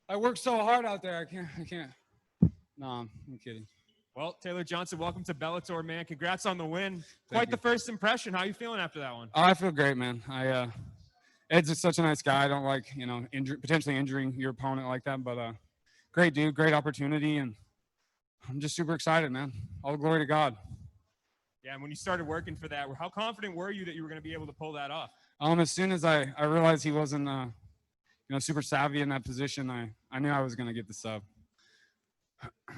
I work so hard out there. I can't. No, I'm kidding. Well, Taylor Johnson, welcome to Bellator, man. Congrats on the win. Thank Quite the you. first impression. How are you feeling after that one? Oh, I feel great, man. Ed's just such a nice guy. I don't like, potentially injuring your opponent like that, but great dude, great opportunity, and I'm just super excited, man. All glory to God. Yeah, and when you started working for that, how confident were you that you were going to be able to pull that off? As soon as I realized he wasn't, super savvy in that position, I knew I was going to get the sub.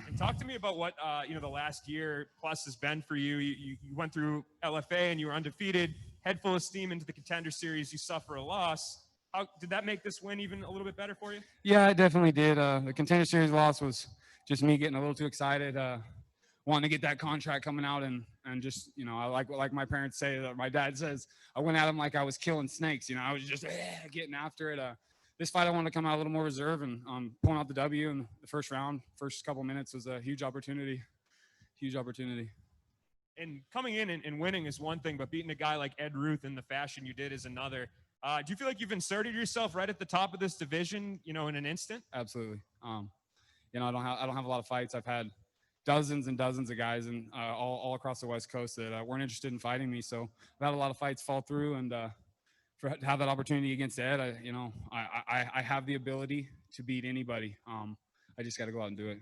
And talk to me about what the last year plus has been for you. You went through LFA and you were undefeated, head full of steam into the Contender Series. You suffer a loss. How did that make this win even a little bit better for you? Yeah, it definitely did. The Contender Series loss was just me getting a little too excited, wanting to get that contract coming out, and just I like my parents say, that my dad says, I went at him like I was killing snakes. I was just getting after it. This fight I wanted to come out a little more reserve, and pulling out the W in the first round, first couple minutes was a huge opportunity. Huge opportunity. And coming in and winning is one thing, but beating a guy like Ed Ruth in the fashion you did is another. Do you feel like you've inserted yourself right at the top of this division, in an instant? Absolutely. I don't have a lot of fights. I've had dozens and dozens of guys and all across the West Coast that weren't interested in fighting me. So I've had a lot of fights fall through, and to have that opportunity against Ed, I have the ability to beat anybody. I just got to go out and do it.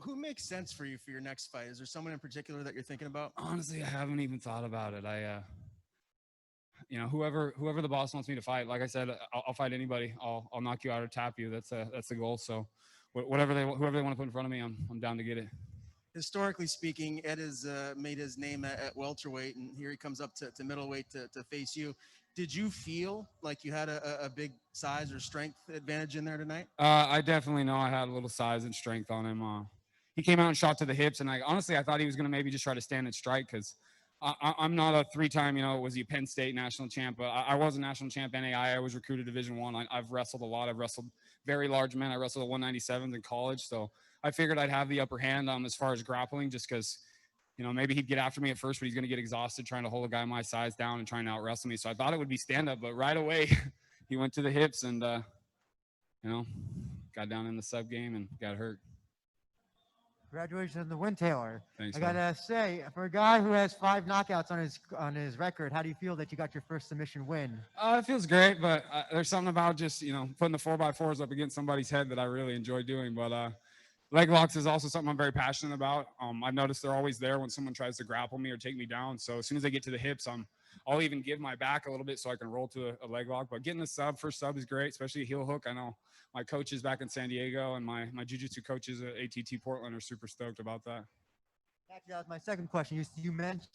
Who makes sense for you for your next fight? Is there someone in particular that you're thinking about? Honestly, I haven't even thought about it. Whoever the boss wants me to fight, like I said, I'll fight anybody. I'll knock you out or tap you. That's the goal. So whoever they want to put in front of me, I'm down to get it. Historically speaking, Ed has made his name at welterweight, and here he comes up to middleweight to face you. Did you feel like you had a big size or strength advantage in there tonight? I definitely know I had a little size and strength on him. He came out and shot to the hips, and I thought he was going to maybe just try to stand and strike, because I'm not a three-time, was he Penn State national champ, but I was a national champ NAI. I was recruited Division I. I've wrestled a lot. I've wrestled very large men. I wrestled at 197s in college, so I figured I'd have the upper hand as far as grappling, just because, maybe he'd get after me at first, but he's going to get exhausted trying to hold a guy my size down and trying to out-wrestle me. So I thought it would be stand-up, but right away he went to the hips and, got down in the sub game and got hurt. Congratulations on the win, Taylor. Thanks, I gotta say, for a guy who has 5 knockouts on his record, how do you feel that you got your first submission win? It feels great, but there's something about just putting the 4x4s up against somebody's head that I really enjoy doing. But leg locks is also something I'm very passionate about. I've noticed they're always there when someone tries to grapple me or take me down. So as soon as they get to the hips, I'll even give my back a little bit so I can roll to a leg lock. But getting the first sub is great, especially a heel hook. I know my coaches back in San Diego and my jiu-jitsu coaches at ATT Portland are super stoked about that. Actually, that was my second question. You mentioned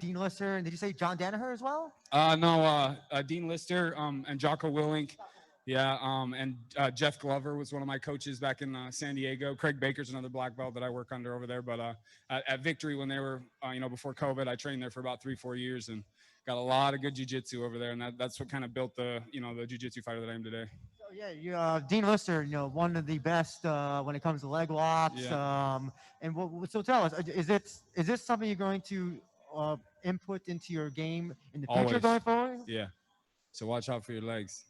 Dean Lister, and did you say John Danaher as well? No, Dean Lister and Jocko Willink. Yeah, and Jeff Glover was one of my coaches back in San Diego. Craig Baker's another black belt that I work under over there. But at Victory, when they were, before COVID, I trained there for about 3-4 years and got a lot of good jiu-jitsu over there. And that's what kind of built the jiu-jitsu fighter that I am today. So yeah, Dean Lister, one of the best when it comes to leg locks. Yeah. So tell us, is this something you're going to input into your game in the future Always. going forward? Yeah. So watch out for your legs.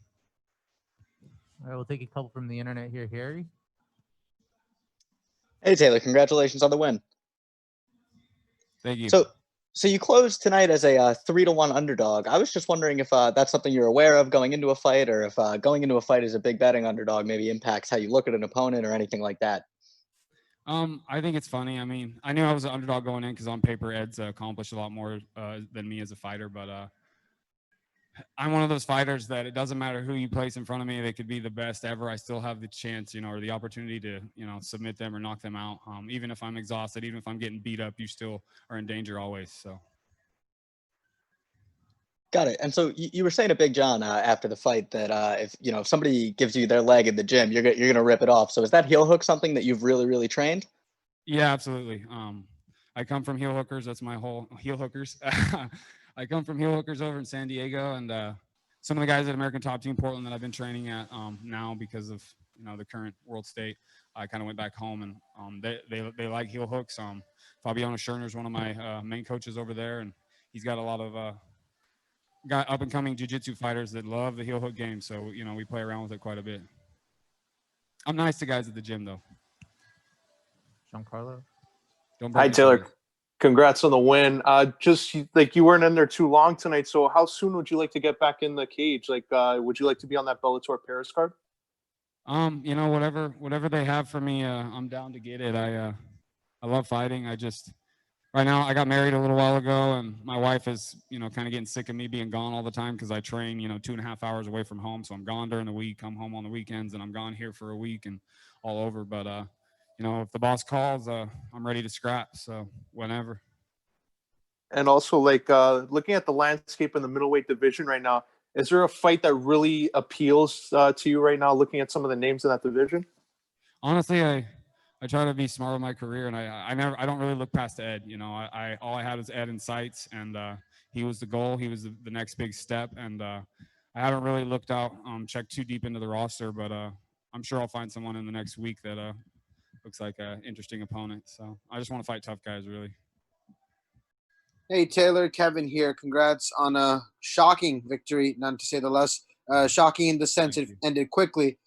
All right, we'll take a couple from the internet here. Harry? Hey, Taylor, congratulations on the win. Thank you. So you closed tonight as a 3-1 underdog. I was just wondering if that's something you're aware of going into a fight, or if going into a fight as a big betting underdog maybe impacts how you look at an opponent or anything like that. I think it's funny. I mean, I knew I was an underdog going in because on paper, Ed's accomplished a lot more than me as a fighter. But I'm one of those fighters that it doesn't matter who you place in front of me. They could be the best ever. I still have the chance, or the opportunity to, submit them or knock them out. Even if I'm exhausted, even if I'm getting beat up, you still are in danger always. So. Got it. And so you were saying to Big John after the fight that if somebody gives you their leg in the gym, you're gonna rip it off. So is that heel hook something that you've really trained? Yeah, absolutely. I come from heel hookers. That's my whole heel hookers. I come from heel hookers over in San Diego, and some of the guys at American Top Team Portland that I've been training at now because of the current world state. I kind of went back home, and they like heel hooks. Fabiano Scherner is one of my main coaches over there, and he's got a lot of up and coming jiu-jitsu fighters that love the heel hook game. So we play around with it quite a bit. I'm nice to guys at the gym though. Giancarlo. Don't break Hi, my Taylor. toes. Congrats on the win. Just like you weren't in there too long tonight, so how soon would you like to get back in the cage? Like, would you like to be on that Bellator Paris card? You know, whatever they have for me, I'm down to get it. I love fighting. Right now I got married a little while ago, and my wife is, you know, kind of getting sick of me being gone all the time because I train, you know, 2.5 hours away from home. So I'm gone during the week, I'm home on the weekends, and I'm gone here for a week and all over. But you know, if the boss calls, I'm ready to scrap. So whenever. And also, like, looking at the landscape in the middleweight division right now, is there a fight that really appeals to you right now? Looking at some of the names in that division. Honestly, I try to be smart with my career, and I don't really look past Ed. You know, all I had was Ed in sights, and he was the goal. He was the next big step, and I haven't really looked out, checked too deep into the roster, but I'm sure I'll find someone in the next week that looks like an interesting opponent. So I just want to fight tough guys, really. Hey, Taylor, Kevin here. Congrats on a shocking victory, none to say the less. Shocking in the sense Thank it you. ended quickly.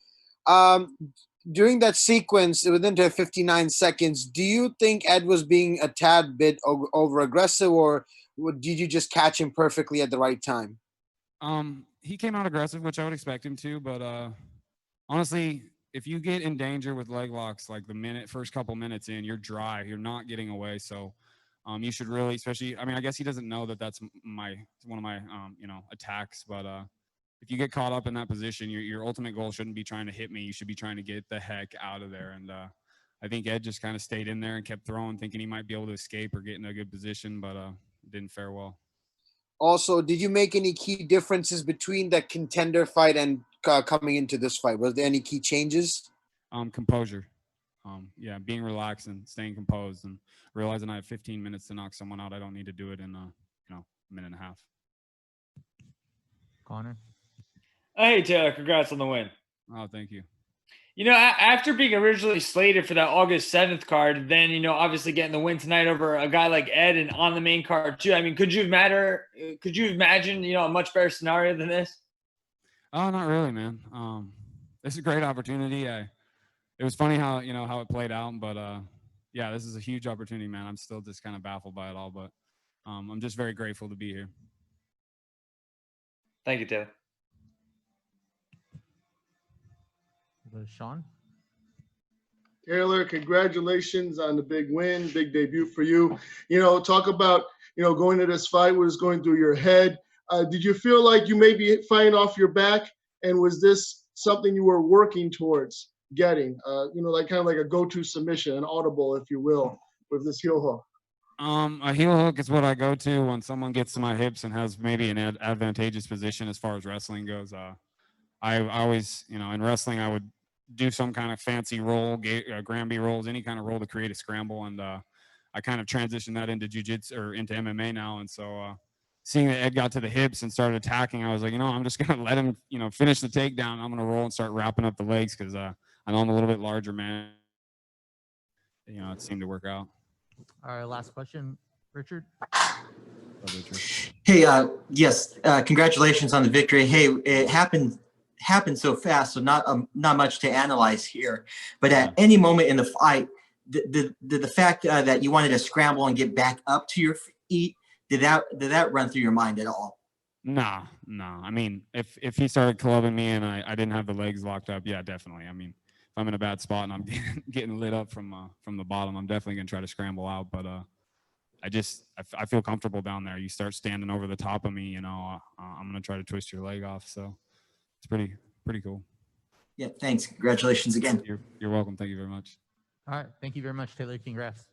During that sequence, within the 59 seconds, do you think Ed was being a tad bit over aggressive, or did you just catch him perfectly at the right time? He came out aggressive, which I would expect him to, but honestly, if you get in danger with leg locks, like first couple minutes in, you're dry, you're not getting away. So you should really, especially, I mean, I guess he doesn't know that that's one of my you know, attacks, but if you get caught up in that position, your ultimate goal shouldn't be trying to hit me. You should be trying to get the heck out of there. And I think Ed just kind of stayed in there and kept throwing, thinking he might be able to escape or get in a good position, but it didn't fare well. Also, did you make any key differences between that contender fight and coming into this fight? Was there any key changes? Composure. Yeah, being relaxed and staying composed and realizing I have 15 minutes to knock someone out. I don't need to do it in you know, a minute and a half. Connor. Hey, Taylor, congrats on the win. Oh, thank you. You know, after being originally slated for that August 7th card, then, you know, obviously getting the win tonight over a guy like Ed and on the main card too. I mean, could you imagine, you know, a much better scenario than this? Oh, not really, man. This is a great opportunity. It was funny how, you know, how it played out, but yeah, this is a huge opportunity, man. I'm still just kind of baffled by it all, but I'm just very grateful to be here. Thank you, Taylor. Sean. Taylor, congratulations on the big win, big debut for you. You know, talk about, you know, going to this fight, what is going through your head. Did you feel like you may be fighting off your back? And was this something you were working towards getting? You know, like kind of like a go-to submission, an audible, if you will, with this heel hook. A heel hook is what I go to when someone gets to my hips and has maybe an advantageous position as far as wrestling goes. I always, you know, in wrestling, I would do some kind of fancy roll, Granby rolls, any kind of roll to create a scramble. And I kind of transitioned that into jiu-jitsu or into MMA now. And so seeing that Ed got to the hips and started attacking, I was like, you know, I'm just going to let him, you know, finish the takedown. I'm going to roll and start wrapping up the legs because I know I'm a little bit larger, man. You know, it seemed to work out. All right, last question, Richard. Hey, yes, congratulations on the victory. Hey, it happened so fast, so not much to analyze here. But at any moment in the fight, the fact that you wanted to scramble and get back up to your feet, did that run through your mind at all? No. I mean, if he started clubbing me and I didn't have the legs locked up, yeah, definitely. I mean, if I'm in a bad spot and I'm getting lit up from the bottom, I'm definitely gonna try to scramble out. But I feel comfortable down there. You start standing over the top of me, you know, I'm gonna try to twist your leg off. So it's pretty cool. Yeah, thanks. Congratulations again. You're welcome. Thank you very much. All right, thank you very much, Taylor. Congrats.